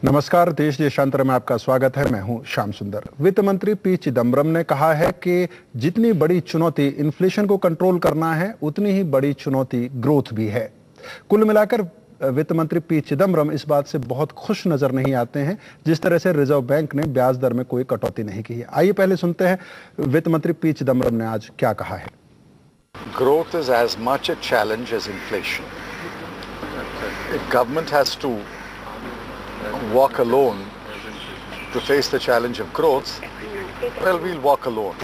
नमस्कार, देश देशांतर में आपका स्वागत है। मैं हूं श्याम सुंदर। वित्त मंत्री पी चिदम्बरम ने कहा है कि जितनी बड़ी चुनौती इन्फ्लेशन को कंट्रोल करना है, उतनी ही बड़ी चुनौती ग्रोथ भी है। कुल मिलाकर वित्त मंत्री पी चिदम्बरम इस बात से बहुत खुश नजर नहीं आते हैं जिस तरह से रिजर्व बैंक ने ब्याज दर में कोई कटौती नहीं की है। आइए पहले सुनते हैं वित्त मंत्री पी चिदम्बरम ने आज क्या कहा है। Growth is as much a challenge as inflation. If government has to walk alone to face the challenge of growth, well, we'll walk alone.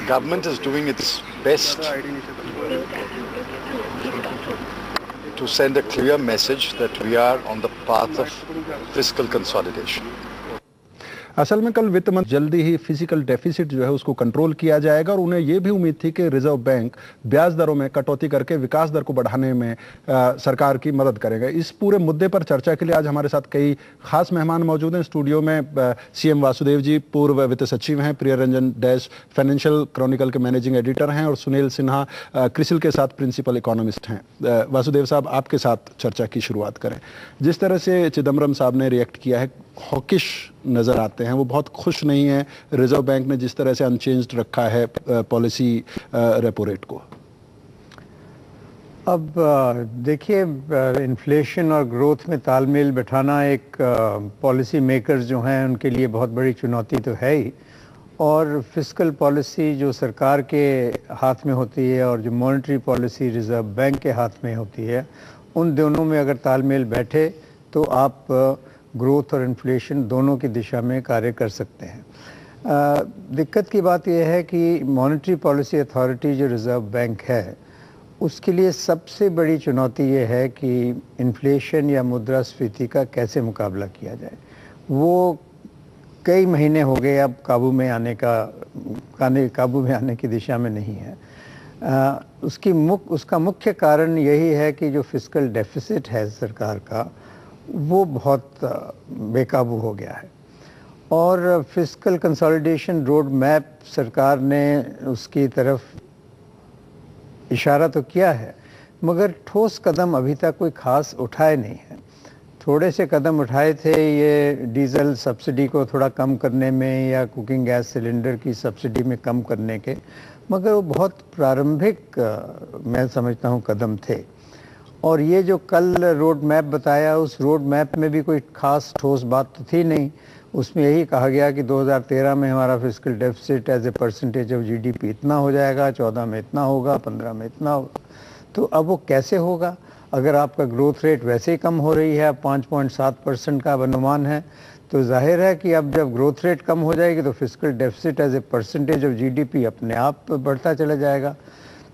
Government is doing its best to send a clear message that we are on the path of fiscal consolidation. असल में कल वित्त मंत्री जल्दी ही physical deficit जो है उसको control किया जाएगा और उन्हें यह भी उम्मीद थी कि रिजर्व बैंक ब्याज दरों में कटौती करके विकास दर को बढ़ाने में सरकार की मदद करेगा। इस पूरे मुद्दे पर चर्चा के लिए आज हमारे साथ कई खास मेहमान मौजूद हैं। स्टूडियो में सीएम वासुदेव जी पूर्व वित्त सचिव हैं, प्रियरंजन डैश फाइनेंशियल क्रॉनिकल के मैनेजिंग एडिटर हैं और सुनील सिन्हा क्रिसिल के साथ प्रिंसिपल इकोनॉमिस्ट हैं। वासुदेव साहब, आपके साथ चर्चा की शुरुआत करें। जिस तरह से चिदम्बरम साहब ने रिएक्ट किया है, हॉकिश नजर आते हैं, वो बहुत खुश नहीं है रिजर्व बैंक ने जिस तरह से अनचेंज्ड रखा है पॉलिसी रेपो रेट को। अब देखिए, इन्फ्लेशन और ग्रोथ में तालमेल बैठाना एक पॉलिसी मेकर्स जो हैं उनके लिए बहुत बड़ी चुनौती तो है ही, और फिस्कल पॉलिसी जो सरकार के हाथ में होती है और जो मॉनेटरी पॉलिसी रिजर्व बैंक के हाथ में होती है, उन दोनों में अगर तालमेल बैठे तो आप ग्रोथ और इन्फ्लेशन दोनों की दिशा में कार्य कर सकते हैं। दिक्कत की बात यह है कि मॉनेटरी पॉलिसी अथॉरिटी जो रिज़र्व बैंक है, उसके लिए सबसे बड़ी चुनौती ये है कि इन्फ्लेशन या मुद्रास्फीति का कैसे मुकाबला किया जाए। वो कई महीने हो गए अब काबू में आने की दिशा में नहीं है। उसका मुख्य कारण यही है कि जो फिस्कल डेफिसिट है सरकार का, वो बहुत बेकाबू हो गया है और फिस्कल कंसोलिडेशन रोड मैप सरकार ने उसकी तरफ इशारा तो किया है, मगर ठोस कदम अभी तक कोई खास उठाए नहीं है। थोड़े से कदम उठाए थे ये डीजल सब्सिडी को थोड़ा कम करने में या कुकिंग गैस सिलेंडर की सब्सिडी में कम करने के, मगर वो बहुत प्रारंभिक मैं समझता हूँ कदम थे। और ये जो कल रोड मैप बताया, उस रोड मैप में भी कोई खास ठोस बात तो थी नहीं। उसमें यही कहा गया कि 2013 में हमारा fiscal deficit as a percentage of GDP इतना हो जाएगा, 14 में इतना होगा, 15 में इतना होगा। तो अब वो कैसे होगा? अगर आपका ग्रोथ रेट वैसे ही कम हो रही है, 5.7% का अनुमान है, तो जाहिर है कि अब जब ग्रोथ रेट कम हो जाएगी तो fiscal deficit as a percentage of GDP अपने आप बढ़ता चला जाएगा।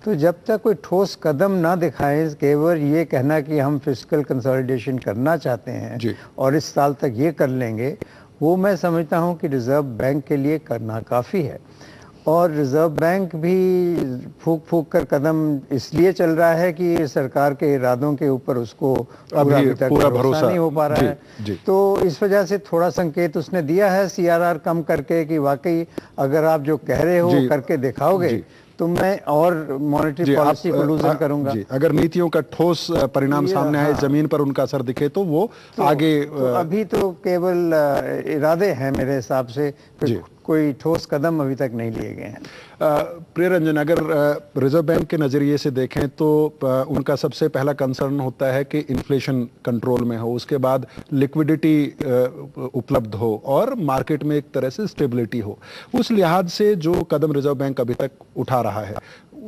तो जब तक कोई ठोस कदम ना दिखाएं, केवल ये कहना कि हम फिस्कल कंसोलिडेशन करना चाहते हैं और इस साल तक ये कर लेंगे, वो मैं समझता हूँ कि रिजर्व बैंक के लिए करना काफ़ी है। और रिजर्व बैंक भी फूक कर कदम इसलिए चल रहा है कि सरकार के इरादों के ऊपर उसको पूरा भरोसा नहीं हो पा रहा है। तो इस वजह से थोड़ा संकेत उसने दिया है सीआरआर कम करके कि वाकई अगर आप जो कह रहे हो करके दिखाओगे तो मैं और मॉनेटरी पॉलिसी को लूजन करूंगा। अगर नीतियों का ठोस परिणाम सामने आए, जमीन पर उनका असर दिखे तो वो आगे तो अभी तो केवल इरादे हैं मेरे हिसाब से, कोई ठोस कदम अभी तक नहीं लिए गए हैं। प्रियरंजन, अगर रिजर्व बैंक के नज़रिए से देखें तो उनका सबसे पहला कंसर्न होता है कि इन्फ्लेशन कंट्रोल में हो, उसके बाद लिक्विडिटी उपलब्ध हो और मार्केट में एक तरह से स्टेबिलिटी हो। उस लिहाज से जो कदम रिजर्व बैंक अभी तक उठा रहा है,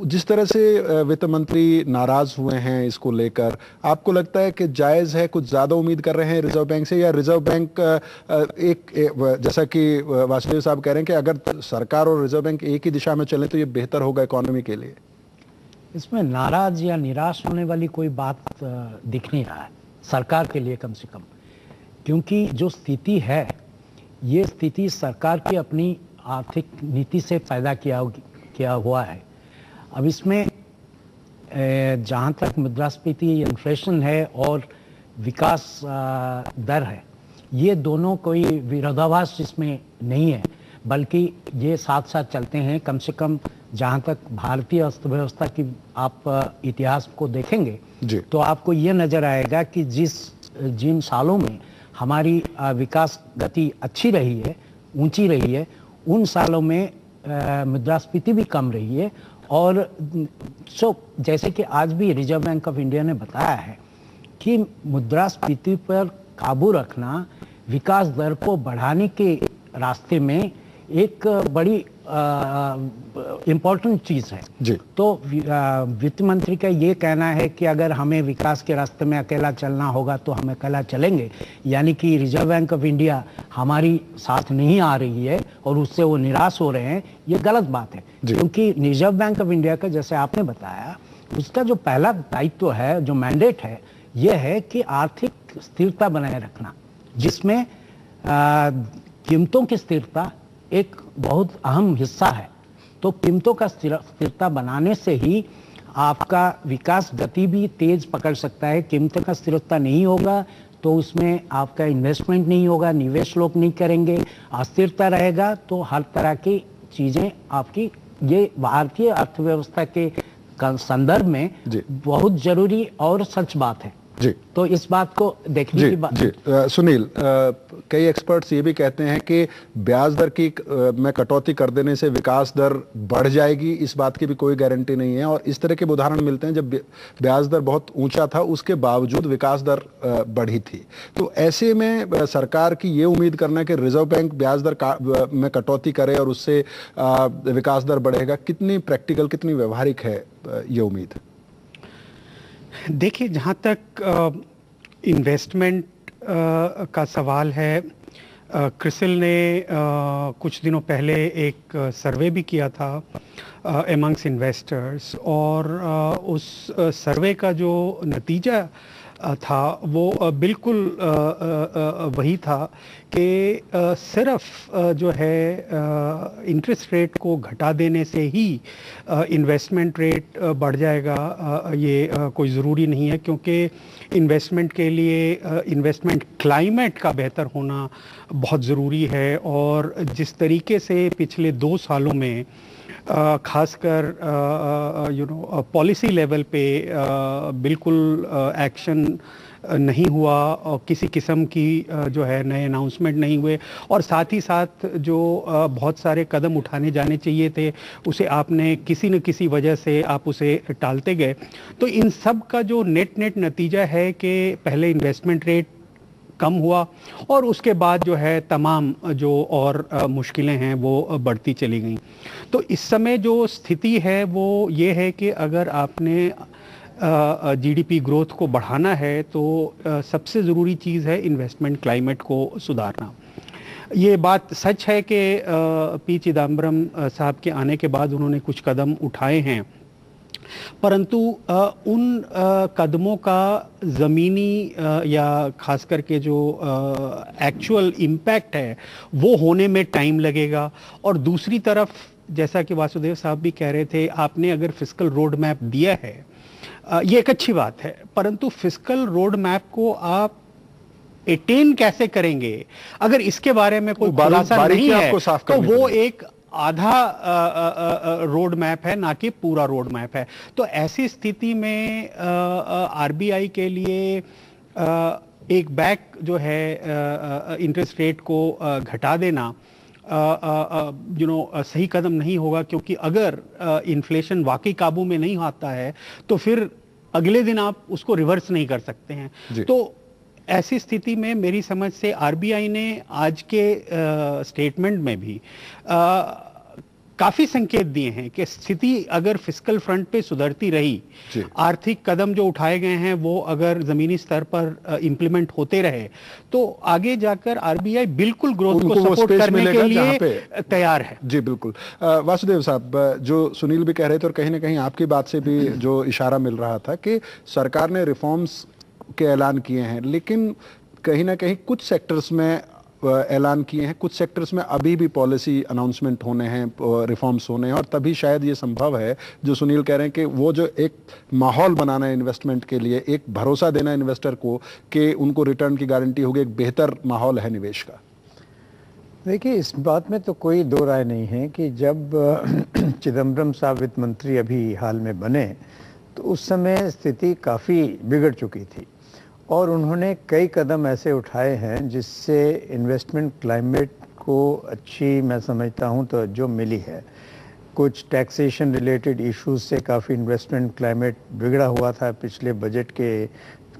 जिस तरह से वित्त मंत्री नाराज हुए हैं इसको लेकर, आपको लगता है कि जायज़ है, कुछ ज़्यादा उम्मीद कर रहे हैं रिजर्व बैंक से, या रिजर्व बैंक जैसा कि वासुदेव साहब कह रहे हैं कि अगर सरकार और रिजर्व बैंक एक ही दिशा में चले तो ये बेहतर होगा इकोनॉमी के लिए? इसमें नाराज या निराश होने वाली कोई बात दिख नहीं रहा है सरकार के लिए, कम से कम, क्योंकि जो स्थिति है ये स्थिति सरकार की अपनी आर्थिक नीति से पैदा किया हुआ है। अब इसमें जहाँ तक मुद्रास्फीति, इन्फ्लेशन है और विकास दर है, ये दोनों कोई विरोधाभास इसमें नहीं है, बल्कि ये साथ साथ चलते हैं। कम से कम जहाँ तक भारतीय अर्थव्यवस्था की आप इतिहास को देखेंगे तो आपको ये नज़र आएगा कि जिन सालों में हमारी विकास गति अच्छी रही है, ऊंची रही है, उन सालों में मुद्रास्फीति भी कम रही है। और जैसे कि आज भी रिजर्व बैंक ऑफ इंडिया ने बताया है कि मुद्रास्फीति पर काबू रखना विकास दर को बढ़ाने के रास्ते में एक बड़ी इम्पोर्टेंट चीज है जी। तो वित्त मंत्री का ये कहना है कि अगर हमें विकास के रास्ते में अकेला चलना होगा तो हम अकेला चलेंगे, यानी कि रिजर्व बैंक ऑफ इंडिया हमारी साथ नहीं आ रही है और उससे वो निराश हो रहे हैं, ये गलत बात है। क्योंकि रिजर्व बैंक ऑफ इंडिया का, जैसे आपने बताया, उसका जो पहला दायित्व है, जो मैंडेट है, ये है कि आर्थिक स्थिरता बनाए रखना, जिसमें कीमतों की स्थिरता एक बहुत अहम हिस्सा है। तो कीमतों का स्थिरता बनाने से ही आपका विकास गति भी तेज पकड़ सकता है। कीमतों का स्थिरता नहीं होगा तो उसमें आपका इन्वेस्टमेंट नहीं होगा, निवेश लोग नहीं करेंगे, अस्थिरता रहेगा तो हर तरह की चीजें आपकी, ये भारतीय अर्थव्यवस्था के संदर्भ में बहुत जरूरी और सच बात है जी। तो इस बात को देखने की बात जी। सुनील, कई एक्सपर्ट्स ये भी कहते हैं कि ब्याज दर की में कटौती कर देने से विकास दर बढ़ जाएगी, इस बात की भी कोई गारंटी नहीं है। और इस तरह के उदाहरण मिलते हैं जब ब्याज दर बहुत ऊंचा था, उसके बावजूद विकास दर बढ़ी थी। तो ऐसे में सरकार की ये उम्मीद करना है कि रिजर्व बैंक ब्याज दर में कटौती करे और उससे विकास दर बढ़ेगा, कितनी प्रैक्टिकल, कितनी व्यवहारिक है ये उम्मीद? देखिए, जहाँ तक इन्वेस्टमेंट का सवाल है, क्रिसिल ने कुछ दिनों पहले एक सर्वे भी किया था एमंग्स इन्वेस्टर्स, और उस सर्वे का जो नतीजा था वो बिल्कुल वही था कि सिर्फ जो है इंटरेस्ट रेट को घटा देने से ही इन्वेस्टमेंट रेट बढ़ जाएगा, ये कोई ज़रूरी नहीं है। क्योंकि इन्वेस्टमेंट के लिए इन्वेस्टमेंट क्लाइमेट का बेहतर होना बहुत ज़रूरी है। और जिस तरीके से पिछले 2 सालों में खासकर पॉलिसी लेवल पे बिल्कुल एक्शन नहीं हुआ और किसी किस्म की जो है नए अनाउंसमेंट नहीं हुए, और साथ ही साथ जो बहुत सारे कदम उठाने जाने चाहिए थे उसे आपने किसी न किसी वजह से आप उसे टालते गए। तो इन सब का जो नेट नतीजा है कि पहले इन्वेस्टमेंट रेट कम हुआ और उसके बाद जो है तमाम जो और मुश्किलें हैं वो बढ़ती चली गई। तो इस समय जो स्थिति है वो ये है कि अगर आपने जीडीपी ग्रोथ को बढ़ाना है तो सबसे ज़रूरी चीज़ है इन्वेस्टमेंट क्लाइमेट को सुधारना। ये बात सच है कि पी चिदम्बरम साहब के आने के बाद उन्होंने कुछ कदम उठाए हैं, परंतु उन कदमों का ज़मीनी या खास करके जो एक्चुअल इम्पैक्ट है वो होने में टाइम लगेगा। और दूसरी तरफ, जैसा कि वासुदेव साहब भी कह रहे थे, आपने अगर फिस्कल रोड मैप दिया है, ये एक अच्छी बात है, परंतु फिस्कल रोड मैप को आप अटेन कैसे करेंगे अगर इसके बारे में कोई खुलासा नहीं है तो वो एक आधा रोड मैप है, ना कि पूरा रोड मैप है। तो ऐसी स्थिति में आरबीआई के लिए एक बैक जो है इंटरेस्ट रेट को घटा देना सही कदम नहीं होगा, क्योंकि अगर इन्फ्लेशन वाकई काबू में नहीं आता है तो फिर अगले दिन आप उसको रिवर्स नहीं कर सकते हैं। तो ऐसी स्थिति में मेरी समझ से आरबीआई ने आज के स्टेटमेंट में भी काफी संकेत दिए हैं कि स्थिति अगर फिस्कल फ्रंट पे सुधरती रही, आर्थिक कदम जो उठाए गए हैं वो अगर जमीनी स्तर पर इम्प्लीमेंट होते रहे तो आगे जाकर आरबीआई बिल्कुल ग्रोथ को सपोर्ट करने के लिए तैयार है। जी बिल्कुल। वासुदेव साहब, जो सुनील भी कह रहे थे और कहीं ना कहीं आपकी बात से भी जो इशारा मिल रहा था कि सरकार ने रिफॉर्म्स के ऐलान किए हैं, लेकिन कहीं ना कहीं कुछ सेक्टर्स में ऐलान किए हैं, कुछ सेक्टर्स में अभी भी पॉलिसी अनाउंसमेंट होने हैं, रिफॉर्म्स होने हैं, और तभी शायद ये संभव है जो सुनील कह रहे हैं कि वो जो एक माहौल बनाना है इन्वेस्टमेंट के लिए, एक भरोसा देना इन्वेस्टर को कि उनको रिटर्न की गारंटी होगी, एक बेहतर माहौल है निवेश का। देखिए, इस बात में तो कोई दो राय नहीं है कि जब चिदम्बरम साहब वित्त मंत्री अभी हाल में बने तो उस समय स्थिति काफ़ी बिगड़ चुकी थी और उन्होंने कई कदम ऐसे उठाए हैं जिससे इन्वेस्टमेंट क्लाइमेट को अच्छी, मैं समझता हूं, तो जो मिली है। कुछ टैक्सेशन रिलेटेड इश्यूज से काफ़ी इन्वेस्टमेंट क्लाइमेट बिगड़ा हुआ था पिछले बजट के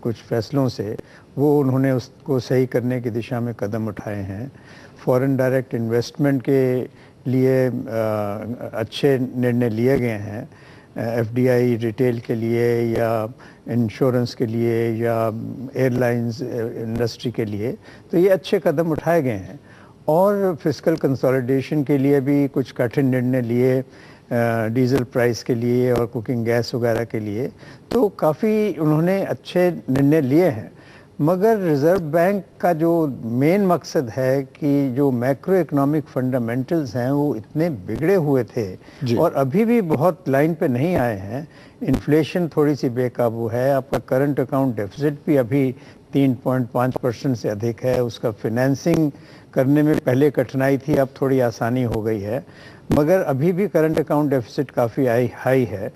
कुछ फैसलों से, वो उन्होंने उसको सही करने की दिशा में कदम उठाए हैं। फॉरेन डायरेक्ट इन्वेस्टमेंट के लिए अच्छे निर्णय लिए गए हैं, एफडीआई रिटेल के लिए या इंश्योरेंस के लिए या एयरलाइंस इंडस्ट्री के लिए, तो ये अच्छे कदम उठाए गए हैं। और फिस्कल कंसोलिडेशन के लिए भी कुछ कठिन निर्णय लिए, डीजल प्राइस के लिए और कुकिंग गैस वगैरह के लिए, तो काफ़ी उन्होंने अच्छे निर्णय लिए हैं। मगर रिज़र्व बैंक का जो मेन मकसद है कि जो मैक्रो इकोनॉमिक फंडामेंटल्स हैं वो इतने बिगड़े हुए थे और अभी भी बहुत लाइन पे नहीं आए हैं। इन्फ्लेशन थोड़ी सी बेकाबू है, आपका करंट अकाउंट डेफिसिट भी अभी 3.5% से अधिक है, उसका फिनेंसिंग करने में पहले कठिनाई थी, अब थोड़ी आसानी हो गई है, मगर अभी भी करंट अकाउंट डेफिसिट काफ़ी हाई है।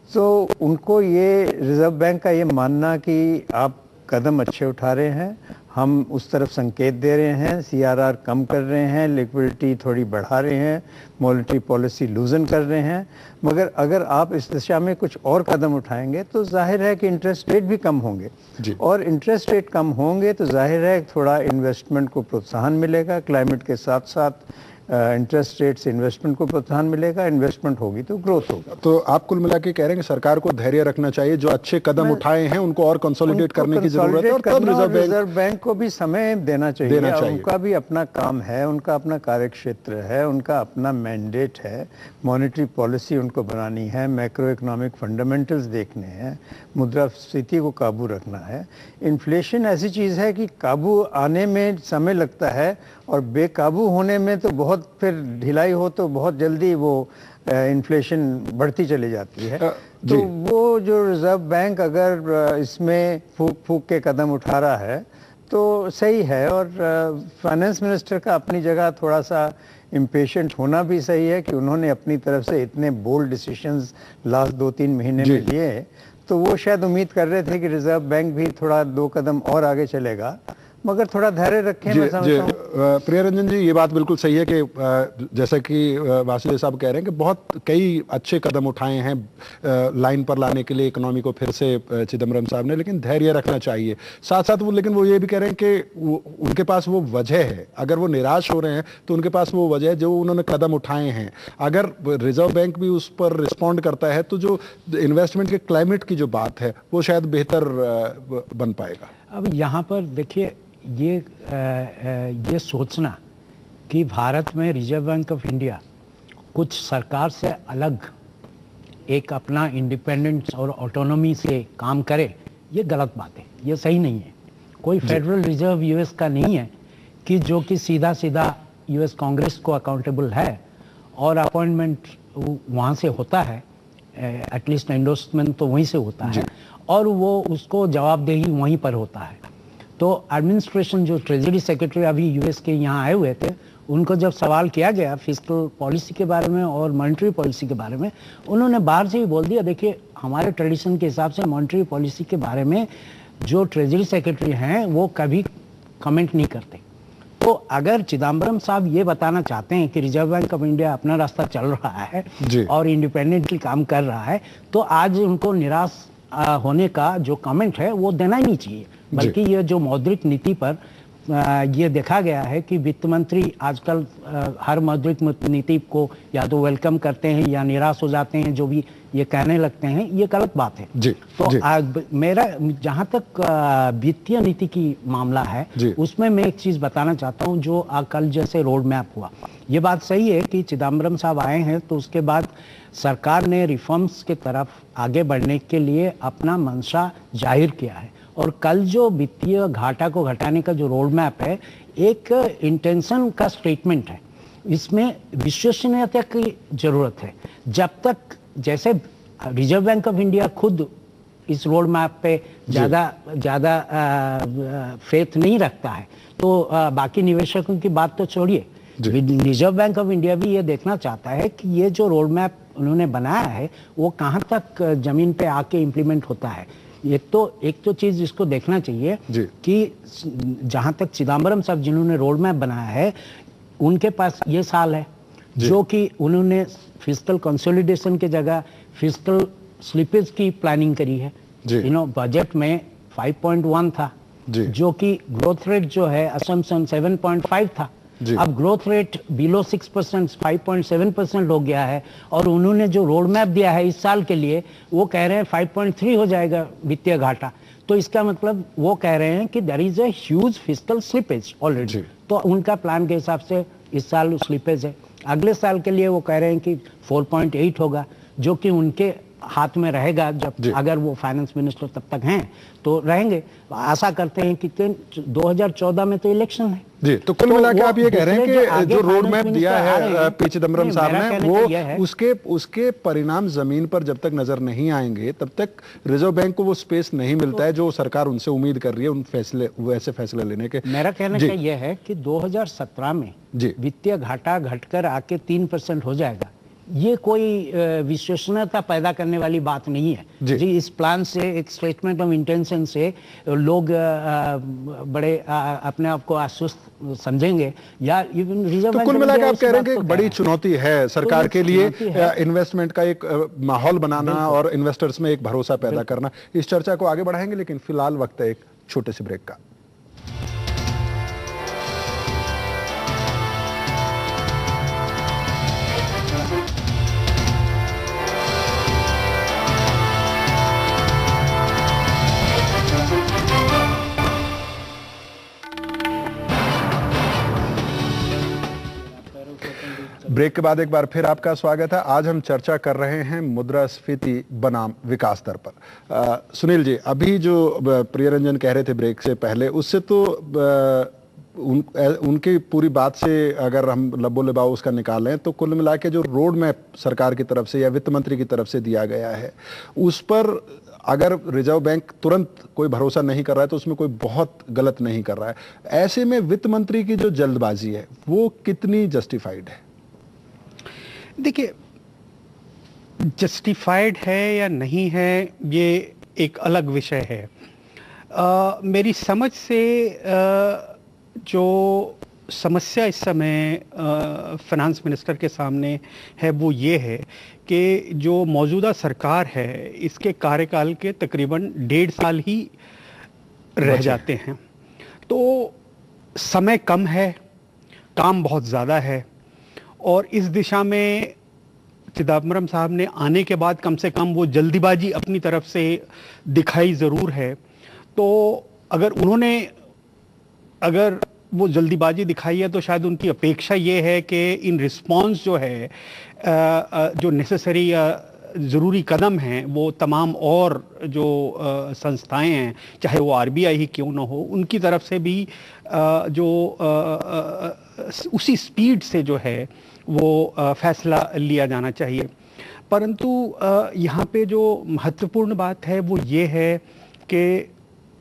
तो उनको ये रिज़र्व बैंक का ये मानना कि आप कदम अच्छे उठा रहे हैं, हम उस तरफ संकेत दे रहे हैं, सीआरआर कम कर रहे हैं, लिक्विडिटी थोड़ी बढ़ा रहे हैं, मॉनेटरी पॉलिसी लूजन कर रहे हैं, मगर अगर आप इस दिशा में कुछ और कदम उठाएंगे तो जाहिर है कि इंटरेस्ट रेट भी कम होंगे, और इंटरेस्ट रेट कम होंगे तो जाहिर है थोड़ा इन्वेस्टमेंट को प्रोत्साहन मिलेगा। क्लाइमेट के साथ साथ इंटरेस्ट रेट से इन्वेस्टमेंट को प्रोत्साहन मिलेगा, इन्वेस्टमेंट होगी तो ग्रोथ होगा। तो आप कुल मिला के कह रहे हैं कि सरकार को धैर्य रखना चाहिए, जो अच्छे कदम उठाए हैं उनको और कंसोलिडेट करने की जरूरत है, और तब रिजर्व बैंक को भी समय देना चाहिए। उनका भी अपना काम है, उनका अपना कार्य क्षेत्र है, उनका अपना मैंडेट है, मॉनेटरी पॉलिसी उनको बनानी है, मैक्रो इकोनॉमिक फंडामेंटल्स देखने हैं, मुद्रास्फीति को काबू रखना है। इन्फ्लेशन ऐसी चीज़ है कि काबू आने में समय लगता है और बेकाबू होने में तो बहुत, फिर ढिलाई हो तो बहुत जल्दी वो इन्फ्लेशन बढ़ती चली जाती है। तो वो जो रिजर्व बैंक अगर इसमें फूक के कदम उठा रहा है तो सही है, और फाइनेंस मिनिस्टर का अपनी जगह थोड़ा सा इम्पेशेंट होना भी सही है कि उन्होंने अपनी तरफ से इतने बोल्ड डिसीजंस लास्ट 2-3 महीने में लिए, तो वो शायद उम्मीद कर रहे थे कि रिजर्व बैंक भी थोड़ा 2 कदम और आगे चलेगा, मगर थोड़ा धैर्य रखें। मैं समझता हूं प्रियरंजन जी, ये बात बिल्कुल सही है कि जैसा कि वासुदेव साहब कह रहे हैं कि बहुत कई अच्छे कदम उठाए हैं लाइन पर लाने के लिए इकोनॉमी को फिर से चिदम्बरम साहब ने, लेकिन धैर्य रखना चाहिए। साथ साथ लेकिन वो ये भी कह रहे हैं कि उनके पास वो वजह है, अगर वो निराश हो रहे हैं तो उनके पास वो वजह है जो उन्होंने कदम उठाए हैं। अगर रिजर्व बैंक भी उस पर रिस्पॉन्ड करता है तो जो इन्वेस्टमेंट के क्लाइमेट की जो बात है वो शायद बेहतर बन पाएगा। अब यहाँ पर देखिए, ये सोचना कि भारत में रिजर्व बैंक ऑफ इंडिया कुछ सरकार से अलग एक अपना इंडिपेंडेंस और ऑटोनॉमी से काम करे, ये गलत बात है, ये सही नहीं है। कोई फेडरल रिजर्व यूएस का नहीं है कि जो कि सीधा सीधा यूएस कांग्रेस को अकाउंटेबल है और अपॉइंटमेंट वहाँ से होता है, एटलीस्ट एंडोर्समेंट तो वहीं से होता है, और वो उसको जवाबदेही वहीं पर होता है। तो एडमिनिस्ट्रेशन, जो ट्रेजरी सेक्रेटरी अभी यूएस के यहाँ आए हुए थे, उनको जब सवाल किया गया फिस्कल पॉलिसी के बारे में और मॉनेटरी पॉलिसी के बारे में, उन्होंने बाहर से ही बोल दिया, देखिए हमारे ट्रेडिशन के हिसाब से मॉनेटरी पॉलिसी के बारे में जो ट्रेजरी सेक्रेटरी हैं वो कभी कमेंट नहीं करते। तो अगर चिदम्बरम साहब ये बताना चाहते हैं कि रिजर्व बैंक ऑफ इंडिया अपना रास्ता चल रहा है और इंडिपेंडेंटली काम कर रहा है, तो आज उनको निराश होने का जो कमेंट है वो देना ही नहीं चाहिए। बल्कि ये जो मौद्रिक नीति पर ये देखा गया है कि वित्त मंत्री आजकल हर मौद्रिक नीति को या तो वेलकम करते हैं या निराश हो जाते हैं, जो भी ये कहने लगते हैं, ये गलत बात है। तो मेरा जहाँ तक वित्तीय नीति की मामला है, उसमें मैं एक चीज़ बताना चाहता हूँ। जो कल जैसे रोड मैप हुआ, ये बात सही है कि चिदम्बरम साहब आए हैं तो उसके बाद सरकार ने रिफॉर्म्स के तरफ आगे बढ़ने के लिए अपना मंशा जाहिर किया है। और कल जो वित्तीय घाटा को घटाने का जो रोड मैप है, एक इंटेंशन का स्टेटमेंट है, इसमें विश्वसनीयता की जरूरत है। जब तक जैसे रिजर्व बैंक ऑफ इंडिया खुद इस रोड मैप पे ज़्यादा फेथ नहीं रखता है, तो बाकी निवेशकों की बात तो छोड़िए, रिजर्व बैंक ऑफ इंडिया भी ये देखना चाहता है कि ये जो रोड मैप उन्होंने बनाया है वो कहाँ तक जमीन पे आके इम्प्लीमेंट होता है। एक तो चीज इसको देखना चाहिए जी। कि जहां तक चिदम्बरम साहब जिन्होंने रोड मैप बनाया है, उनके पास ये साल है जो कि उन्होंने फिस्कल कंसोलिडेशन की जगह फिस्कल स्लिपेज की प्लानिंग करी है। जी। बजट में 5.1 था जी। जो कि ग्रोथ रेट जो है असम्पशन 7.5 था। जी। अब ग्रोथ रेट बिलो 6%, 5.7% हो गया है, और उन्होंने जो रोड मैप दिया है इस साल के लिए वो कह रहे हैं 5.3 हो जाएगा वित्तीय घाटा। तो इसका मतलब वो कह रहे हैं कि there is a huge fiscal slippage already. तो उनका प्लान के हिसाब से इस साल स्लिपेज है। अगले साल के लिए वो कह रहे हैं कि 4.8 होगा, जो कि उनके हाथ में रहेगा जब अगर वो फाइनेंस मिनिस्टर तब तक हैं तो रहेंगे। आशा करते हैं कि 2014 में तो इलेक्शन है। जी, तो कुल मिला के आप ये कह रहे हैं कि जो रोड मैप दिया है पी चिदम्बरम साहब ने, वो उसके परिणाम जमीन पर जब तक नजर नहीं आएंगे तब तक रिजर्व बैंक को वो स्पेस नहीं मिलता है जो सरकार उनसे उम्मीद कर रही है वैसे फैसले लेने के। मेरा कहना का यह है कि 2017 में वित्तीय घाटा घटकर आके 3% हो जाएगा। ये कोई विश्वसनीयता पैदा करने वाली बात नहीं है जी। इस प्लान से, एक स्टेटमेंट ऑफ इंटेंशन से लोग बड़े अपने आप को आश्वस्त समझेंगे या इवन रिजर्व। तो कुल मिलाकर आप कह रहे हैं कि एक बड़ी चुनौती है सरकार के लिए इन्वेस्टमेंट का एक माहौल बनाना और इन्वेस्टर्स में एक भरोसा पैदा करना। इस चर्चा को आगे बढ़ाएंगे, लेकिन फिलहाल वक्त है एक छोटे से ब्रेक का। ब्रेक के बाद एक बार फिर आपका स्वागत है। आज हम चर्चा कर रहे हैं मुद्रास्फीति बनाम विकास दर पर। सुनील जी, अभी जो प्रियरंजन कह रहे थे ब्रेक से पहले, उससे तो उनकी पूरी बात से अगर हम लबो लिबाव उसका निकालें तो कुल मिला के जो रोड मैप सरकार की तरफ से या वित्त मंत्री की तरफ से दिया गया है, उस पर अगर रिजर्व बैंक तुरंत कोई भरोसा नहीं कर रहा है तो उसमें कोई बहुत गलत नहीं कर रहा है। ऐसे में वित्त मंत्री की जो जल्दबाजी है वो कितनी जस्टिफाइड है? देखिए, जस्टिफाइड है या नहीं है ये एक अलग विषय है। मेरी समझ से जो समस्या इस समय फाइनेंस मिनिस्टर के सामने है वो ये है कि जो मौजूदा सरकार है इसके कार्यकाल के तकरीबन 1.5 साल ही रह जाते हैं। तो समय कम है, काम बहुत ज़्यादा है, और इस दिशा में चिदम्बरम साहब ने आने के बाद कम से कम वो जल्दीबाजी अपनी तरफ से दिखाई ज़रूर है। तो अगर वो जल्दीबाजी दिखाई है तो शायद उनकी अपेक्षा ये है कि इन रिस्पॉन्स जो है जो नेसेसरी ज़रूरी कदम हैं वो तमाम और जो संस्थाएं हैं, चाहे वो आरबीआई ही क्यों ना हो, उनकी तरफ से भी जो उसी स्पीड से जो है वो फैसला लिया जाना चाहिए। परंतु यहाँ पे जो महत्वपूर्ण बात है वो ये है कि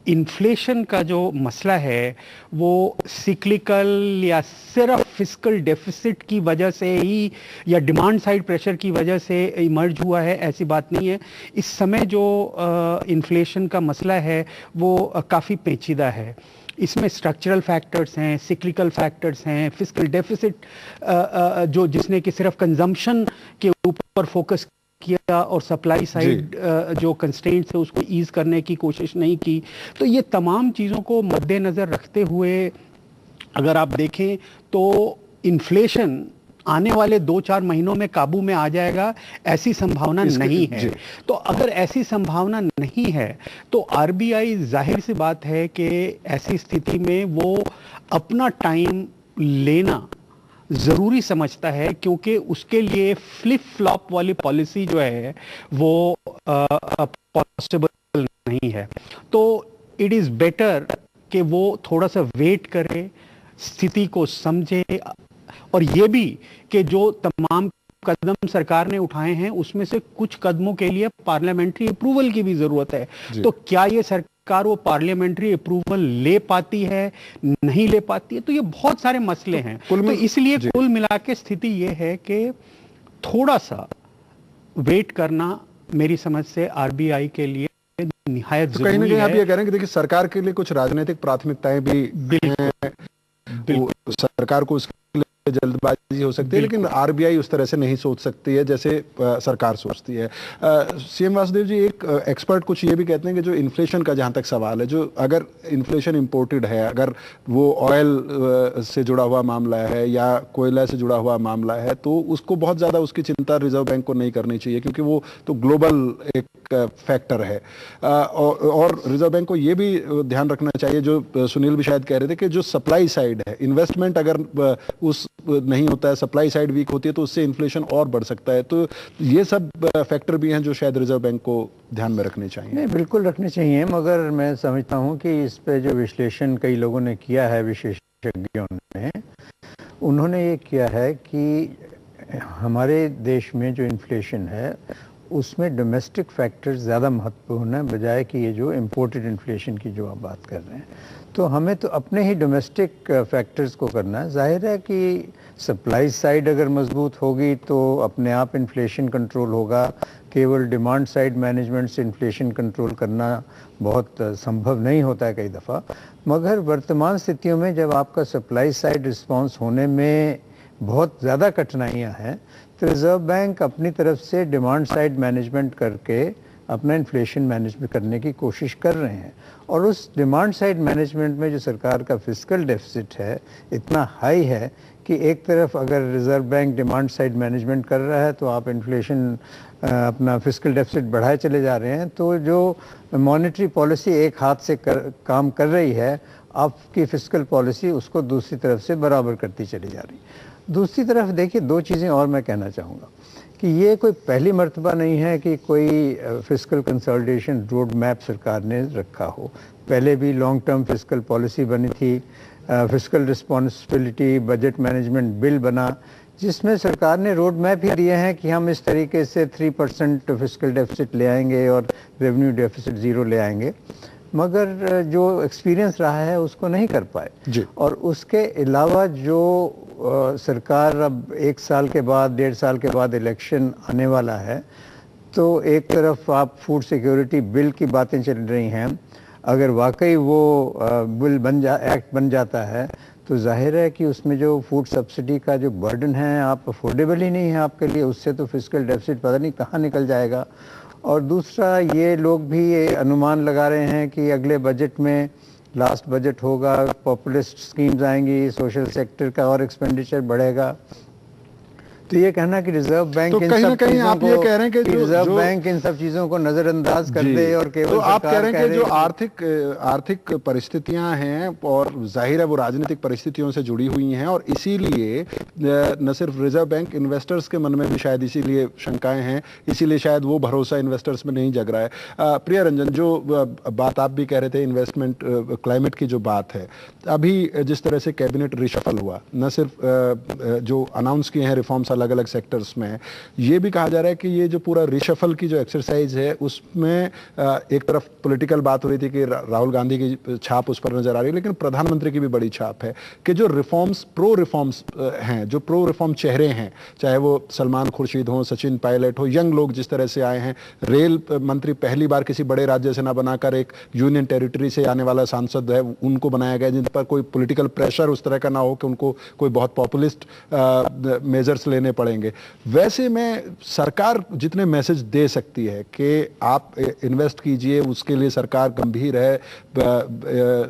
इन्फ्लेशन का जो मसला है वो सिक्लिकल या सिर्फ फिस्कल डेफिसिट की वजह से ही या डिमांड साइड प्रेशर की वजह से इमर्ज हुआ है, ऐसी बात नहीं है। इस समय जो इन्फ्लेशन का मसला है वो काफ़ी पेचीदा है। इसमें स्ट्रक्चरल फैक्टर्स हैं, सिक्लिकल फैक्टर्स हैं, फिस्कल डेफिसिट जो जिसने कि सिर्फ कंजम्पशन के ऊपर फोकस किया और सप्लाई साइड जो कंस्ट्रेंट्स है उसको ईज करने की कोशिश नहीं की। तो ये तमाम चीज़ों को मद्देनज़र रखते हुए अगर आप देखें तो इन्फ्लेशन आने वाले 2-4 महीनों में काबू में आ जाएगा, ऐसी संभावना नहीं है। तो अगर ऐसी संभावना नहीं है तो आरबीआई जाहिर सी बात है कि ऐसी स्थिति में वो अपना टाइम लेना ज़रूरी समझता है, क्योंकि उसके लिए फ्लिप फ्लॉप वाली पॉलिसी जो है वो पॉसिबल नहीं है। तो इट इज़ बेटर कि वो थोड़ा सा वेट करे, स्थिति को समझे, और ये भी कि जो तमाम कदम सरकार ने उठाए हैं उसमें से कुछ कदमों के लिए पार्लियामेंट्री अप्रूवल की भी ज़रूरत है। तो क्या ये सरकार वो पार्लियामेंट्री अप्रूवल ले पाती है, नहीं ले पाती है? तो ये बहुत सारे मसले हैं। तो इसलिए कुल मिला के स्थिति ये है कि थोड़ा सा वेट करना मेरी समझ से आरबीआई के लिए निहायत तो कहीं ना जरूरी कहीं आप है। ये कह रहे हैं कि देखिए सरकार के लिए कुछ राजनीतिक प्राथमिकताएं भी हैं, वो सरकार को उसके लिए जल्दबाजी हो सकती है, लेकिन आरबीआई उस तरह से नहीं सोच सकती है जैसे सरकार सोचती है। सीएम वासुदेव जी, एक एक्सपर्ट कुछ ये भी कहते हैं कि जो इन्फ्लेशन का जहां तक सवाल है, जो अगर इन्फ्लेशन इंपोर्टेड है, अगर वो ऑयल से जुड़ा हुआ मामला है या कोयला से जुड़ा हुआ मामला है, तो उसको बहुत ज्यादा उसकी चिंता रिजर्व बैंक को नहीं करनी चाहिए, क्योंकि वो तो ग्लोबल एक फैक्टर है। और रिजर्व बैंक को ये भी ध्यान रखना चाहिए, जो सुनील भी शायद कह रहे थे, कि जो सप्लाई साइड है, इन्वेस्टमेंट अगर उस नहीं होता है, सप्लाई साइड वीक होती है, तो उससे इन्फ्लेशन और बढ़ सकता है। तो ये सब फैक्टर भी हैं जो शायद रिजर्व बैंक को ध्यान में रखने चाहिए। नहीं, बिल्कुल रखने चाहिए, मगर मैं समझता हूँ कि इस पे जो विश्लेषण कई लोगों ने किया है, विशेषज्ञों ने, उन्होंने ये किया है कि हमारे देश में जो इन्फ्लेशन है उसमें डोमेस्टिक फैक्टर्स ज़्यादा महत्वपूर्ण है, बजाय कि ये जो इम्पोर्टेड इन्फ्लेशन की जो आप बात कर रहे हैं। तो हमें तो अपने ही डोमेस्टिक फैक्टर्स को करना है। जाहिर है कि सप्लाई साइड अगर मजबूत होगी तो अपने आप इन्फ्लेशन कंट्रोल होगा। केवल डिमांड साइड मैनेजमेंट से इन्फ्लेशन कंट्रोल करना बहुत संभव नहीं होता है कई दफ़ा, मगर वर्तमान स्थितियों में जब आपका सप्लाई साइड रिस्पॉन्स होने में बहुत ज़्यादा कठिनाइयाँ हैं, तो रिजर्व बैंक अपनी तरफ से डिमांड साइड मैनेजमेंट करके अपना इन्फ्लेशन मैनेजमेंट करने की कोशिश कर रहे हैं। और उस डिमांड साइड मैनेजमेंट में जो सरकार का फिस्कल डेफिसिट है इतना हाई है कि एक तरफ अगर reserve bank demand side management कर रहा है तो आप इन्फ्लेशन अपना फिस्कल डेफिसिट बढ़ाए चले जा रहे हैं, तो जो मॉनेटरी पॉलिसी एक हाथ से काम कर रही है, आपकी फिस्कल पॉलिसी उसको दूसरी तरफ से बराबर करती चली जा रही है। दूसरी तरफ देखिए, दो चीज़ें और मैं कहना चाहूँगा कि ये कोई पहली मर्तबा नहीं है कि कोई फिस्कल कंसोलिडेशन रोड मैप सरकार ने रखा हो। पहले भी लॉन्ग टर्म फिस्कल पॉलिसी बनी थी, fiscal responsibility budget management bill बना, जिसमें सरकार ने रोड मैप ही दिए हैं कि हम इस तरीके से 3% फिस्कल डेफिसिट ले आएंगे और रेवेन्यू डेफिसिट ज़ीरो ले आएंगे, मगर जो एक्सपीरियंस रहा है उसको नहीं कर पाए जी। और उसके अलावा जो सरकार अब 1 साल के बाद 1.5 साल के बाद इलेक्शन आने वाला है, तो एक तरफ आप फूड सिक्योरिटी बिल की बातें चल रही हैं, अगर वाकई वो बिल एक्ट बन जाता है तो जाहिर है कि उसमें जो फूड सब्सिडी का जो बर्डन है आप अफोर्डेबल ही नहीं है आपके लिए, उससे तो फिस्कल डेफिसिट पता नहीं कहाँ निकल जाएगा। और दूसरा, ये लोग भी ये अनुमान लगा रहे हैं कि अगले बजट में, लास्ट बजट होगा, पॉपुलिस्ट स्कीम्स आएंगी, सोशल सेक्टर का और एक्सपेंडिचर बढ़ेगा। तो ये कहना कि रिजर्व बैंक तो कहीं ना कहीं आप ये कह रहे हैं कि रिजर्व बैंक इन सब चीजों को नजरअंदाज कर दे और केवल तो आप कह रहे हैं कि जो आर्थिक परिस्थितियां हैं और जाहिर है वो राजनीतिक परिस्थितियों से जुड़ी हुई हैं, और इसीलिए न सिर्फ रिजर्व बैंक, इन्वेस्टर्स के मन में भी शायद इसीलिए शंकाएं हैं, इसीलिए शायद वो भरोसा इन्वेस्टर्स में नहीं जग रहा है। प्रिया रंजन, जो बात आप भी कह रहे थे, इन्वेस्टमेंट क्लाइमेट की जो बात है, अभी जिस तरह से कैबिनेट रिशफल हुआ, न सिर्फ जो अनाउंस किए हैं रिफॉर्म्स अलग अलग सेक्टर्स में, ये भी कहा जा रहा है कि ये जो पूरा रिशफल की जो एक्सरसाइज है उसमें एक तरफ पॉलिटिकल बात हो रही थी कि राहुल गांधी की छाप उस पर नजर आ रही है, लेकिन प्रधानमंत्री की भी बड़ी छाप है कि जो रिफॉर्म्स, प्रो रिफॉर्म्स हैं, जो प्रो रिफॉर्म चेहरे हैं, चाहे वो सलमान खुर्शीद हो, सचिन पायलट हो, यंग लोग जिस तरह से आए हैं, रेल मंत्री पहली बार किसी बड़े राज्य से ना बनाकर एक यूनियन टेरिटरी से आने वाला सांसद है, उनको बनाया गया, जिन पर कोई पॉलिटिकल प्रेशर उस तरह का ना हो कि उनको कोई बहुत पॉपुलिस्ट मेजर्स लेने पड़ेंगे। वैसे में सरकार जितने मैसेज दे सकती है कि आप इन्वेस्ट कीजिए, उसके लिए सरकार गंभीर है,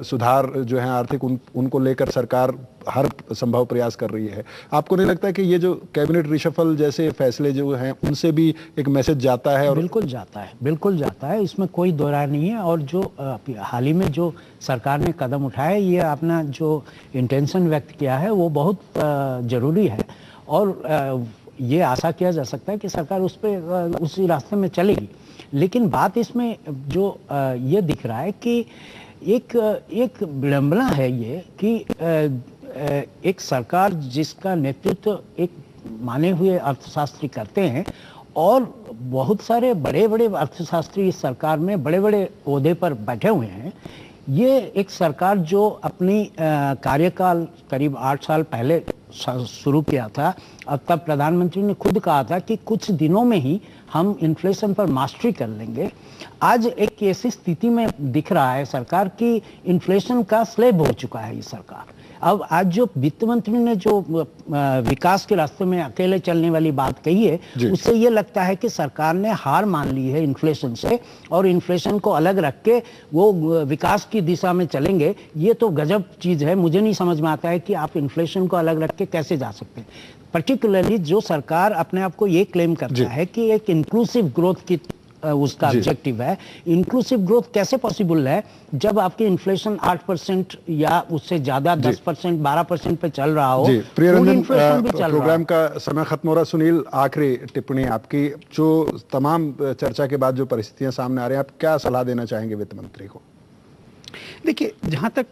सुधार जो है आर्थिक उनको लेकर सरकार हर संभव प्रयास कर रही है, आपको नहीं लगता है कि ये जो कैबिनेट रिशफल जैसे फैसले जो हैं उनसे भी एक मैसेज जाता है? और बिल्कुल जाता है, बिल्कुल जाता है, इसमें कोई दो राय नहीं है। और जो हाल ही में जो सरकार ने कदम उठाया, ये अपना जो इंटेंशन व्यक्त किया है वो बहुत जरूरी है, और ये आशा किया जा सकता है कि सरकार उस पर उसी रास्ते में चलेगी। लेकिन बात इसमें जो ये दिख रहा है कि एक विडंबना है ये कि एक सरकार जिसका नेतृत्व एक माने हुए अर्थशास्त्री करते हैं, और बहुत सारे बड़े बड़े अर्थशास्त्री इस सरकार में बड़े बड़े ओहदे पर बैठे हुए हैं, ये एक सरकार जो अपनी कार्यकाल करीब 8 साल पहले शुरू किया था, अब तब प्रधानमंत्री ने खुद कहा था कि कुछ दिनों में ही हम इन्फ्लेशन पर मास्टरी कर लेंगे। आज एक ऐसी स्थिति में दिख रहा है सरकार की इन्फ्लेशन का स्लेब हो चुका है ये सरकार। अब आज जो वित्त मंत्री ने जो विकास के रास्ते में अकेले चलने वाली बात कही है, उससे ये लगता है कि सरकार ने हार मान ली है इन्फ्लेशन से और इन्फ्लेशन को अलग रख के वो विकास की दिशा में चलेंगे। ये तो गजब चीज है। मुझे नहीं समझ में आता है कि आप इन्फ्लेशन को अलग रख के कैसे जा सकते हैं, पर्टिकुलरली जो सरकार अपने आप को ये क्लेम करता है कि एक इंक्लूसिव ग्रोथ की उसका ऑब्जेक्टिव है। इंक्लूसिव ग्रोथ कैसे पॉसिबल है जब आपकी इन्फ्लेशन 8% या उससे ज्यादा 10%, 12% पे चल रहा हो? प्रियरंजन, प्रोग्राम का समय खत्म हो रहा। सुनील, आखिरी टिप्पणी आपकी, जो तमाम चर्चा के बाद जो परिस्थितियां सामने आ रही हैं, आप क्या सलाह देना चाहेंगे वित्त मंत्री को? देखिए, जहां तक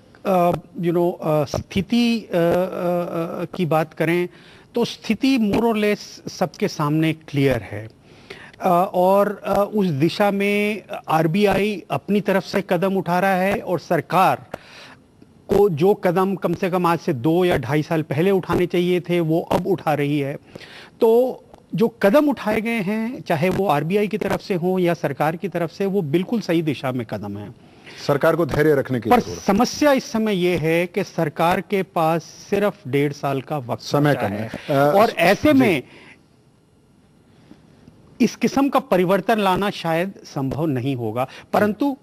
स्थिति की बात करें तो स्थिति मोर और लेस सबके सामने क्लियर है और उस दिशा में आरबीआई अपनी तरफ से कदम उठा रहा है और सरकार को जो कदम कम से कम आज से 2 या 2.5 साल पहले उठाने चाहिए थे वो अब उठा रही है। तो जो कदम उठाए गए हैं, चाहे वो आरबीआई की तरफ से हो या सरकार की तरफ से, वो बिल्कुल सही दिशा में कदम है। सरकार को धैर्य रखने की पर समस्या इस समय ये है कि सरकार के पास सिर्फ 1.5 साल का वक्त समय कम है और ऐसे में इस किस्म का परिवर्तन लाना शायद संभव नहीं होगा, परंतु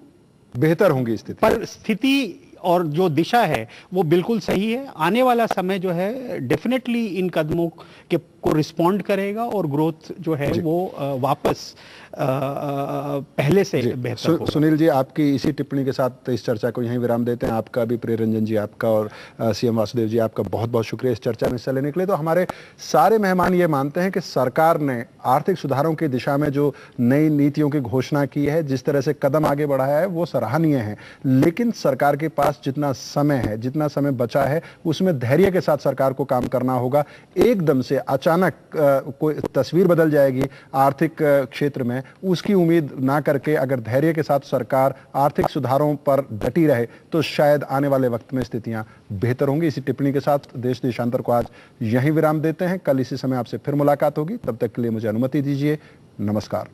बेहतर होंगी स्थिति। पर स्थिति और जो दिशा है वो बिल्कुल सही है। आने वाला समय जो है डेफिनेटली इन कदमों के को रिस्पॉन्ड करेगा और ग्रोथ जो है वो वापस पहले से बेहतर होगा। सुनील जी, आपकी इसी टिप्पणी के साथ इस चर्चा को यहीं विराम देते हैं। आपका भी, प्रियरंजन जी आपका और सीएम वासुदेव जी आपका बहुत बहुत शुक्रिया इस चर्चा में हिस्सा लेने के लिए। तो हमारे सारे मेहमान ये मानते हैं कि सरकार ने आर्थिक सुधारों की दिशा में जो नई नीतियों की घोषणा की है, जिस तरह से कदम आगे बढ़ाया है, वो सराहनीय है। लेकिन सरकार के पास जितना समय है, जितना समय बचा है, उसमें धैर्य के साथ सरकार को काम करना होगा। एकदम से अचानक कोई तस्वीर बदल जाएगी आर्थिक क्षेत्र में, उसकी उम्मीद ना करके अगर धैर्य के साथ सरकार आर्थिक सुधारों पर डटी रहे तो शायद आने वाले वक्त में स्थितियां बेहतर होंगी। इसी टिप्पणी के साथ देश देशांतर को आज यहीं विराम देते हैं। कल इसी समय आपसे फिर मुलाकात होगी। तब तक के लिए मुझे अनुमति दीजिए। नमस्कार।